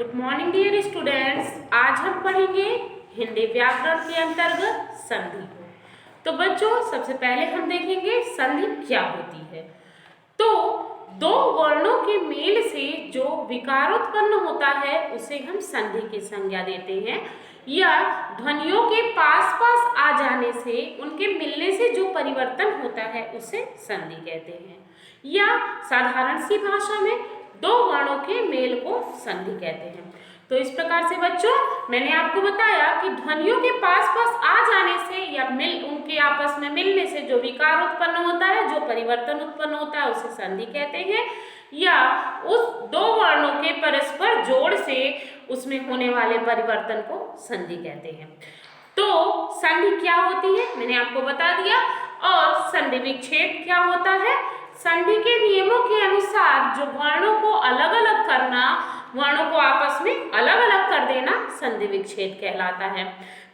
Good morning dear students. आज हम पढ़ेंगे हिंदी व्याकरण के अंतर्गत संधि को। तो बच्चों, सबसे पहले हम देखेंगे संधि क्या होती है। तो दो वर्णों के मेल से जो विकार उत्पन्न होता है उसे हम संधि की संज्ञा देते हैं, या ध्वनियों के पास पास आ जाने से उनके मिलने से जो परिवर्तन होता है उसे संधि कहते हैं, या साधारण सी भाषा में दो वर्णों के मेल को संधि कहते हैं। तो इस प्रकार से बच्चों, मैंने आपको बताया कि ध्वनियों के पास पास आ जाने से या उनके आपस में मिलने से जो विकार उत्पन्न होता है, जो परिवर्तन उत्पन्न होता है उसे संधि कहते हैं, या उस दो वर्णों के परस्पर जोड़ से उसमें होने वाले परिवर्तन को संधि कहते हैं। तो संधि क्या होती है मैंने आपको बता दिया, और संधि विच्छेद क्या होता है। संधि के नियमों के अनुसार जो वर्णों को अलग अलग करना, वर्णों को आपस में अलग अलग कर देना संधि विच्छेद कहलाता है।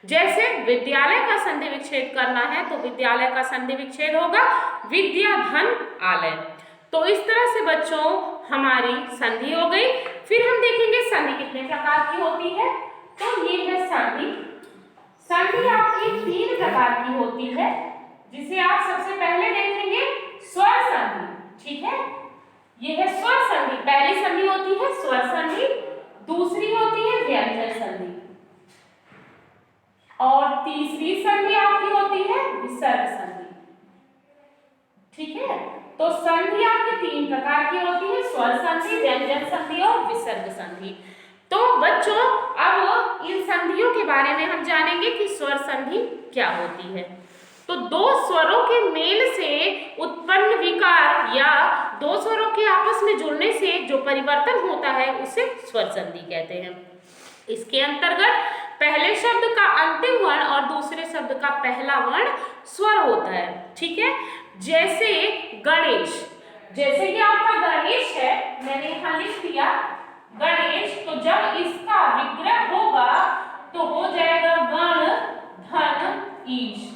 जैसे विद्यालय का संधि विच्छेद करना है तो विद्यालय का संधि विच्छेद होगा विद्या धन आलय। तो इस तरह से बच्चों हमारी संधि हो गई। फिर हम देखेंगे संधि कितने प्रकार की होती है। तो ये है संधि। संधि आपकी 3 प्रकार की होती है, जिसे आप सबसे पहले देखेंगे स्वर संधि। ठीक है, ये है स्वर संधि। पहली संधि होती है स्वर संधि, दूसरी होती है व्यंजन संधि, और तीसरी संधि आपकी होती है विसर्ग संधि। ठीक है, तो संधि आपकी 3 प्रकार की होती है, स्वर संधि, व्यंजन संधि और विसर्ग संधि। तो बच्चों, अब इन संधियों के बारे में हम जानेंगे कि स्वर संधि क्या होती है। तो दो स्वरों के मेल से उत्पन्न विकार या दो स्वरों के आपस में जुड़ने से जो परिवर्तन होता है उसे स्वर संधि कहते हैं। इसके अंतर्गत पहले शब्द का अंतिम वर्ण और दूसरे शब्द का पहला वर्ण स्वर होता है। ठीक है, जैसे गणेश, जैसे कि आपका गणेश है, मैंने यहाँ लिख दिया गणेश, तो जब इसका विग्रह होगा तो हो जाएगा गण धन ईश।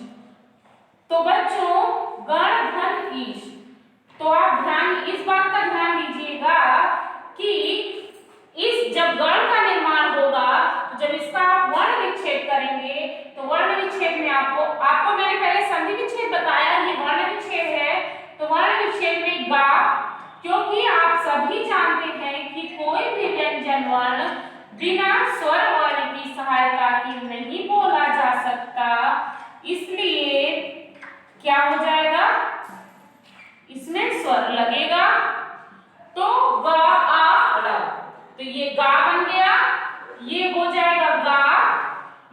तो बच्चों, गण धन ईश, तो आप इस बात का ध्यान दीजिएगा कि इस जब गण का निर्माण होगा तो जब इसका आप वर्ण विच्छेद करेंगे तो वर्ण विच्छेद में आपको मैंने पहले संधि विच्छेद बताया, ये वर्ण विच्छेद है। तो वर्ण विच्छेद में गा, क्योंकि आप सभी जानते हैं कि कोई भी व्यंजन वर्ण बिना स्वर वर्ण की सहायता की नहीं बोला जा सकता, इसलिए क्या हो जाएगा, इसमें स्वर लगेगा। तो ग आ ड़, तो ये गा बन गया, ये हो जाएगा गा,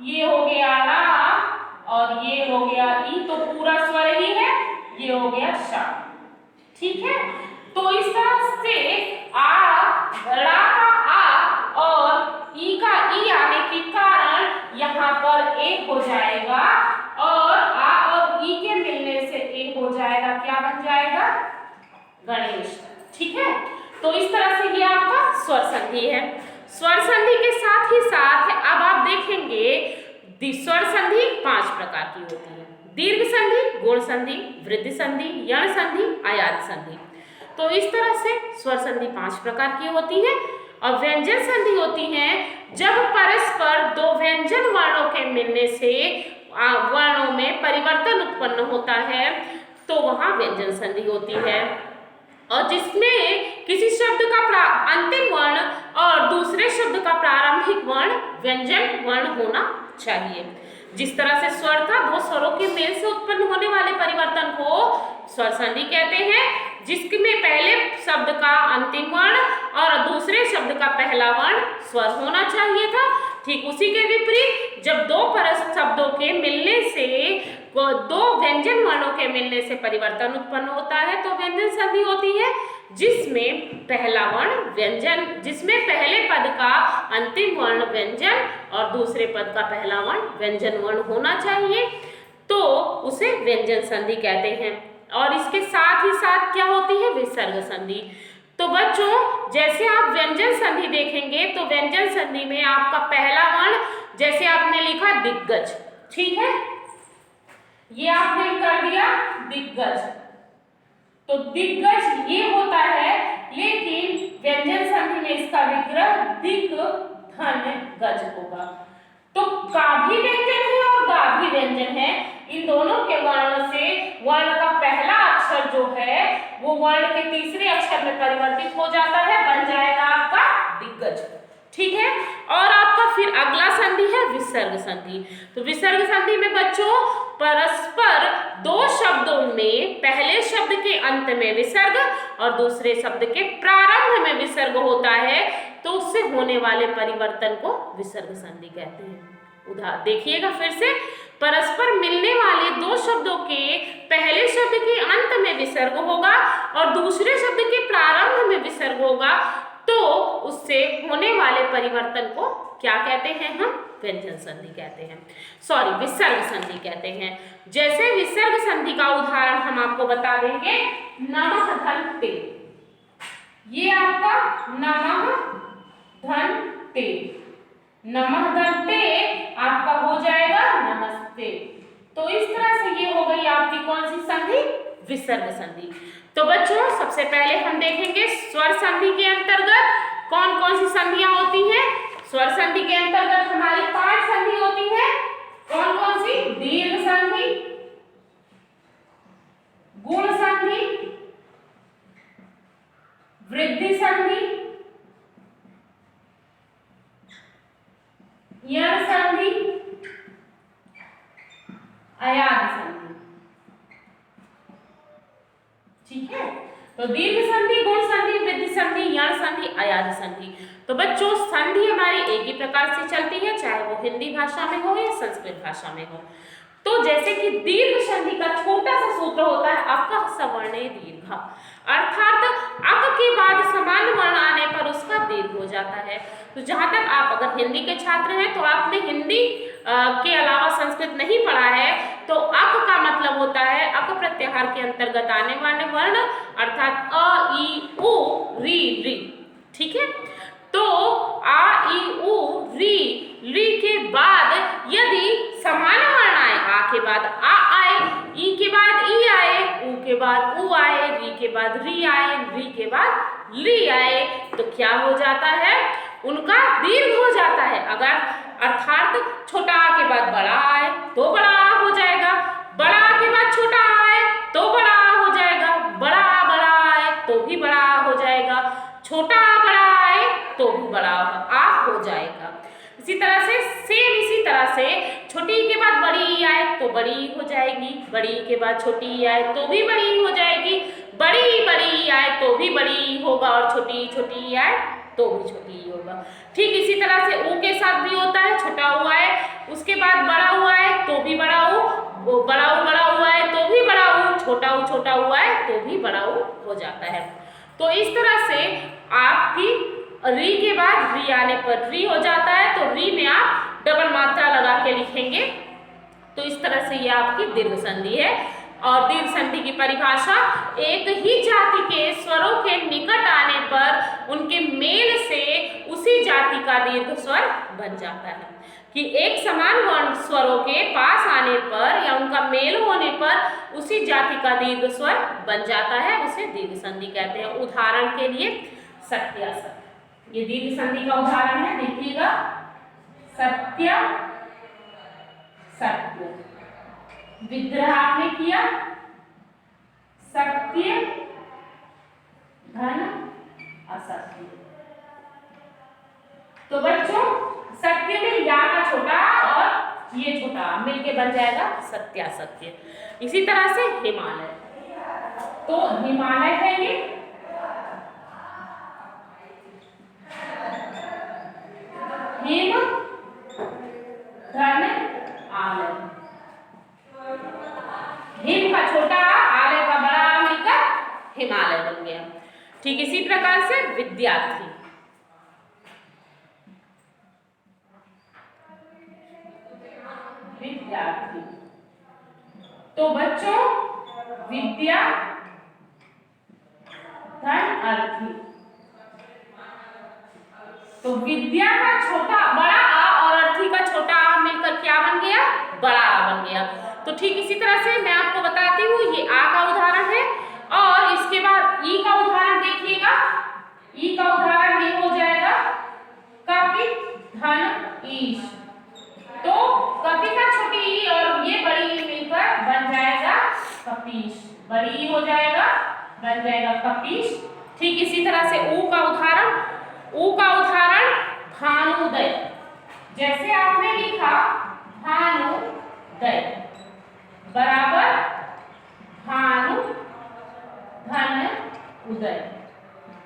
ये हो गया रा, और ये हो गया ई, तो पूरा स्वर ही है, ये हो गया शा। ठीक है, तो इस तरह से रा का आ और ई का ई आने के कारण यहाँ पर एक हो जाएगा, और आ और ई के मिलने से एक हो जाएगा, क्या बन जाएगा, गणेश। ठीक है, तो इस तरह से ये आपका स्वर संधि है। स्वर संधि के साथ ही साथ अब आप देखेंगे स्वर संधि 5 प्रकार की होती है। दीर्घ संधि, गुण संधि, वृद्धि संधि, यण संधि, आयात संधि। तो इस तरह से स्वर संधि 5 प्रकार की होती है। और व्यंजन संधि होती है जब परस्पर दो व्यंजन वर्णों के मिलने से वर्णों में परिवर्तन उत्पन्न होता है, तो वहां व्यंजन संधि होती है, और जिसमें किसी शब्द का अंतिम वर्ण और दूसरे शब्द का प्रारंभिक वर्ण व्यंजन वर्ण होना चाहिए। जिस तरह से स्वर था, दो स्वरों के मेल से उत्पन्न होने वाले परिवर्तन को स्वर संधि कहते हैं, जिसमें पहले शब्द का अंतिम वर्ण और दूसरे शब्द का पहला वर्ण स्वर होना चाहिए था। ठीक उसी के विपरीत जब दो परस्पर शब्दों के मिलने से, दो व्यंजन वर्णों के मिलने से परिवर्तन उत्पन्न होता है तो व्यंजन संधि होती है, जिसमें पहला वर्ण व्यंजन, जिसमें पहले पद का अंतिम वर्ण व्यंजन और दूसरे पद का पहला वर्ण व्यंजन वर्ण होना चाहिए, तो उसे व्यंजन संधि कहते हैं। और इसके साथ ही साथ क्या होती है, विसर्ग संधि। तो बच्चों, जैसे आप व्यंजन संधि देखेंगे तो व्यंजन संधि में आपका पहला वर्ण, जैसे आपने लिखा दिग्गज, ठीक है, ये आपने कर दिया दिग्गज, तो दिग्गज ये होता है, लेकिन व्यंजन संधि में इसका विग्रह दिक धन गज होगा। तो का भी व्यंजन है और गा भी व्यंजन है। इन दोनों के वर्ण से वर्ण का पहला अक्षर जो है वो वर्ण के तीसरे अक्षर में परिवर्तित हो जाता है, बन जाएगा आपका दिग्गज। ठीक है। और आपका फिर अगला संधि है विसर्ग संधि। तो विसर्ग संधि में बच्चों परस्पर दो शब्दों में पहले शब्द के अंत में विसर्ग और दूसरे शब्द के प्रारंभ में विसर्ग होता है, तो उससे होने वाले परिवर्तन को विसर्ग संधि कहते हैं। उदाहरण देखिएगा फिर से, परस्पर मिलने वाले दो शब्दों के पहले शब्द के अंत में विसर्ग होगा और दूसरे शब्द के प्रारंभ में विसर्ग होगा, तो उससे होने वाले परिवर्तन को क्या कहते हैं हम? व्यंजन संधि कहते हैं, सॉरी विसर्ग संधि कहते हैं। जैसे विसर्ग संधि का उदाहरण हम आपको बता देंगे, नमः धन ते। ये आपका नमः धन ते, नमः धन ते आपका हो जाएगा नमस्ते। तो इस तरह से ये हो गई आपकी कौन सी संधि? विसर्ग संधि। तो बच्चों सबसे पहले हम देखेंगे स्वर संधि के अंतर्गत कौन कौन सी संधियां होती हैं। स्वर संधि के अंतर्गत हमारी 5 संधि होती है। कौन कौन सी? दीर्घ संधि, गुण संधि, वृद्धि संधि, यण संधि, अयाद संधि। ठीक है। तो दीर्घ संधि, गुण संधि, वृद्धि संधि, यण संधि, अयाद संधि। तो बच्चों संधि हमारी एक ही प्रकार से चलती है, चाहे वो हिंदी भाषा में हो या संस्कृत भाषा में हो। तो जैसे कि दीर्घ संधि का छोटा सा सूत्र होता है अक सवर्णे दीर्घ, अर्थात अक के बाद समान वर्ण आने पर उसका दीर्घ हो जाता है। तो जहां तक आप अगर हिंदी के छात्र हैं तो आपने हिंदी के अलावा संस्कृत नहीं पढ़ा है, तो अक का मतलब होता है अक प्रत्याहार के अंतर्गत आने वाले वर्ण, अर्थात अ ई उ री री। ठीक है। तो आ ई उ री के बाद यदि समान वर्ण आए, आ के बाद आ आए, ई के बाद ई आए, उ के बाद उ आए, री के बाद री आए, री के बाद ली आए, तो क्या हो जाता है? उनका दीर्घ हो जाता है। अगर अर्थात छोटा आ के बाद बड़ा आए तो बड़ा आ हो जाएगा, बड़ा आ के बाद छोटा आए तो बड़ा आ हो जाएगा, बड़ा आ आए तो भी बड़ा आ हो जाएगा, छोटा आ बड़ा आए तो भी बड़ा आ हो जाएगा। इसी तरह से सेम इसी तरह से छोटी के बाद बड़ी ई आए तो बड़ी ई हो जाएगी, बड़ी के बाद छोटी ई आए तो भी बड़ी ई हो जाएगी, बड़ी ई आए तो भी बड़ी ई होगा और छोटी ई आए तो भी छोटी ई होगा। ठीक इसी तरह से ऊ के साथ भी होता है, छोटा ऊ आए उसके बाद बड़ा ऊ आए तो भी बड़ा ऊ, बड़ा ऊ आए तो भी बड़ा ऊ, छोटा ऊ आए तो भी बड़ा ऊ हो जाता है। तो इस तरह से आपकी री के बाद री आने पर री हो जाता है, तो री में आप डबल मात्रा लगा के लिखेंगे। तो इस तरह से ये आपकी दीर्घ संधि है। और दीर्घ संधि की परिभाषा, एक ही जाति के स्वरों के निकट आने पर उनके मेल से उसी जाति का दीर्घ स्वर बन जाता है। कि एक समान वर्ण स्वरों के पास आने पर या उनका मेल होने पर उसी जाति का दीर्घ स्वर बन जाता है, उसे दीर्घ संधि कहते हैं। उदाहरण के लिए सत्य असत्य, ये दीर्घ संधि का उदाहरण है, देखिएगा सत्य सत्य, विग्रह आपने किया, सत्य धन असत्य। तो बच्चों सत्य में या का छोटा और ये छोटा मिलके बन जाएगा सत्यासत्य। इसी तरह से हिमालय, तो हिमालय है ये, हिम धन आलय, हिम का छोटा आलय का बड़ा मिलकर हिमालय बन गया। ठीक इसी प्रकार से विद्यार्थी, विद्यार्थी, तो बच्चों विद्या धन अर्थी, तो विद्या का छोटा बड़ा आ और अर्थी का छोटा आ मिलकर क्या बन गया? बड़ा आ बन गया। तो ठीक इसी तरह से मैं आपको बताती हूँ, ये आ का उदाहरण है और इसके बाद ई का उदाहरण देखिएगा। ई का उदाहरण ये हो जाएगा कपीश। तो कपी का छोटी ई और ये बड़ी ई मिलकर बन जाएगा कपीश, बड़ी ई हो जाएगा, बन जाएगा कपीश। ठीक इसी तरह से ऊ का उदाहरण, ऊ का उदाहरण भानुदय। जैसे आपने लिखा भानुदय बराबर भानु धन उदय।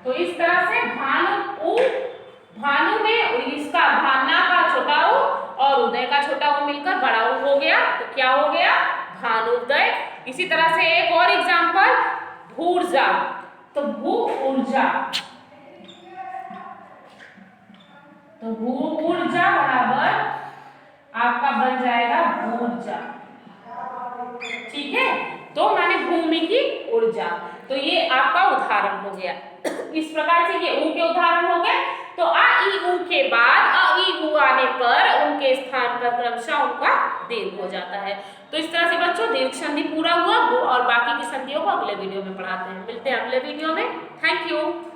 तो इस तरह से भानु ऊ, भानु में इसका भाना का छोटा ऊ और उदय का छोटा ऊ मिलकर बड़ा ऊ हो गया, तो क्या हो गया भानुदय। इसी तरह से एक और एग्जांपल भूर्जा, तो भू ऊर्जा, तो भू ऊर्जा बराबर आपका बन जाएगा भूर्जा। ठीक है, तो माने भूमि की ऊर्जा। तो ये आपका उदाहरण हो गया। इस प्रकार से ये ऊ के उदाहरण हो गए। तो आ ई ऊ के बाद अ ई ऊ आने पर उनके स्थान पर क्रमशः उनका दीर्घ हो जाता है। तो इस तरह से बच्चों दीर्घ संधि पूरा हुआ और बाकी की संधियों को अगले वीडियो में पढ़ाते हैं। मिलते हैं अगले वीडियो में। Thank you.